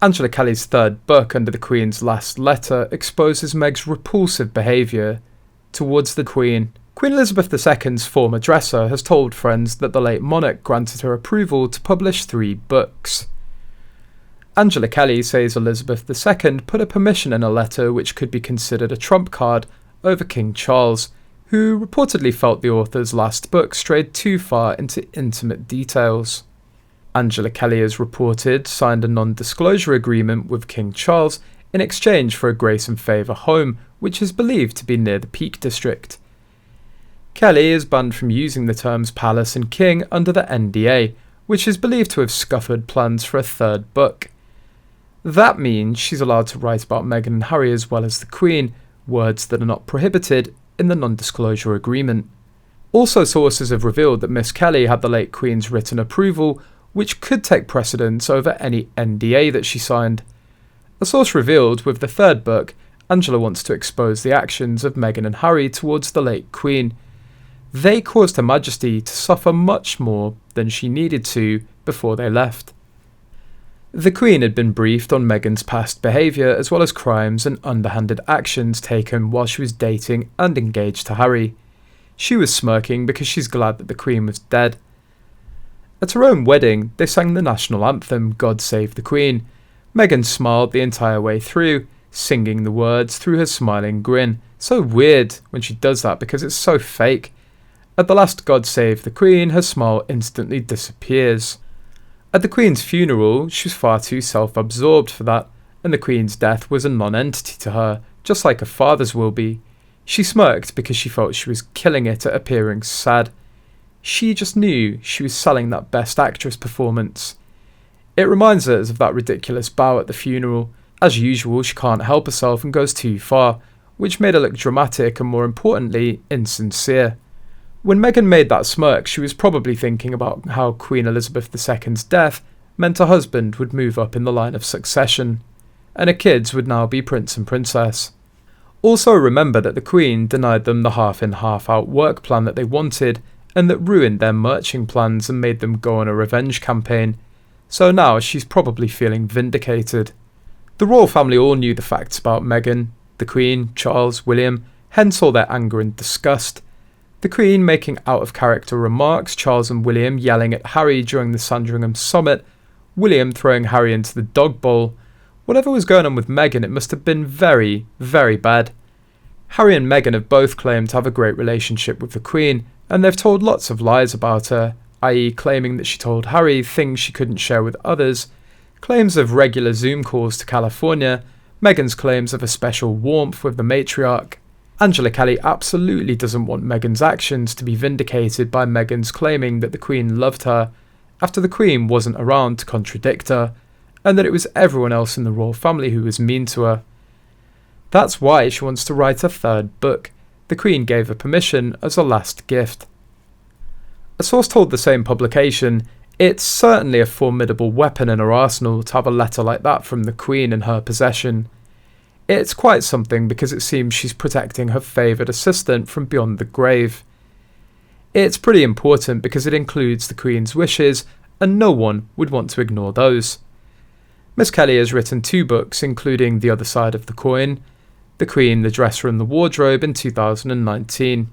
Angela Kelly's third book under the Queen's last letter exposes Meg's repulsive behaviour towards the Queen. Queen Elizabeth II's former dresser has told friends that the late monarch granted her approval to publish 3 books. Angela Kelly says Elizabeth II put a permission in a letter which could be considered a trump card over King Charles, who reportedly felt the author's last book strayed too far into intimate details. Angela Kelly has reported signed a non-disclosure agreement with King Charles in exchange for a grace and favour home, which is believed to be near the Peak District. Kelly is banned from using the terms palace and king under the NDA, which is believed to have scuppered plans for a 3rd book. That means she's allowed to write about Meghan and Harry as well as the Queen, words that are not prohibited in the non-disclosure agreement. Also, sources have revealed that Miss Kelly had the late Queen's written approval, which could take precedence over any NDA that she signed. A source revealed with the 3rd book, Angela wants to expose the actions of Meghan and Harry towards the late Queen. They caused Her Majesty to suffer much more than she needed to before they left. The Queen had been briefed on Meghan's past behaviour as well as crimes and underhanded actions taken while she was dating and engaged to Harry. She was smirking because she's glad that the Queen was dead. At her own wedding, they sang the national anthem, God Save the Queen. Meghan smiled the entire way through, singing the words through her smiling grin. So weird when she does that because it's so fake. At the last God Save the Queen, her smile instantly disappears. At the Queen's funeral, she was far too self-absorbed for that, and the Queen's death was a non-entity to her, just like her father's will be. She smirked because she felt she was killing it at appearing sad. She just knew she was selling that Best Actress performance. It reminds us of that ridiculous bow at the funeral. As usual, she can't help herself and goes too far, which made her look dramatic and, more importantly, insincere. When Meghan made that smirk, she was probably thinking about how Queen Elizabeth II's death meant her husband would move up in the line of succession, and her kids would now be prince and princess. Also remember that the Queen denied them the half-in half-out work plan that they wanted, and that ruined their marching plans and made them go on a revenge campaign, so now she's probably feeling vindicated. The royal family all knew the facts about Meghan, the Queen, Charles, William, hence all their anger and disgust. The Queen making out-of-character remarks, Charles and William yelling at Harry during the Sandringham summit, William throwing Harry into the dog bowl. Whatever was going on with Meghan, it must have been very, very bad. Harry and Meghan have both claimed to have a great relationship with the Queen, and they've told lots of lies about her, i.e. claiming that she told Harry things she couldn't share with others, claims of regular Zoom calls to California, Meghan's claims of a special warmth with the matriarch. Angela Kelly absolutely doesn't want Meghan's actions to be vindicated by Meghan's claiming that the Queen loved her, after the Queen wasn't around to contradict her, and that it was everyone else in the royal family who was mean to her. That's why she wants to write a 3rd book. The Queen gave her permission as a last gift. A source told the same publication, "It's certainly a formidable weapon in her arsenal to have a letter like that from the Queen in her possession. It's quite something because it seems she's protecting her favoured assistant from beyond the grave. It's pretty important because it includes the Queen's wishes, and no one would want to ignore those." Miss Kelly has written 2 books, including The Other Side of the Coin, The Queen, the Dresser and the Wardrobe in 2019.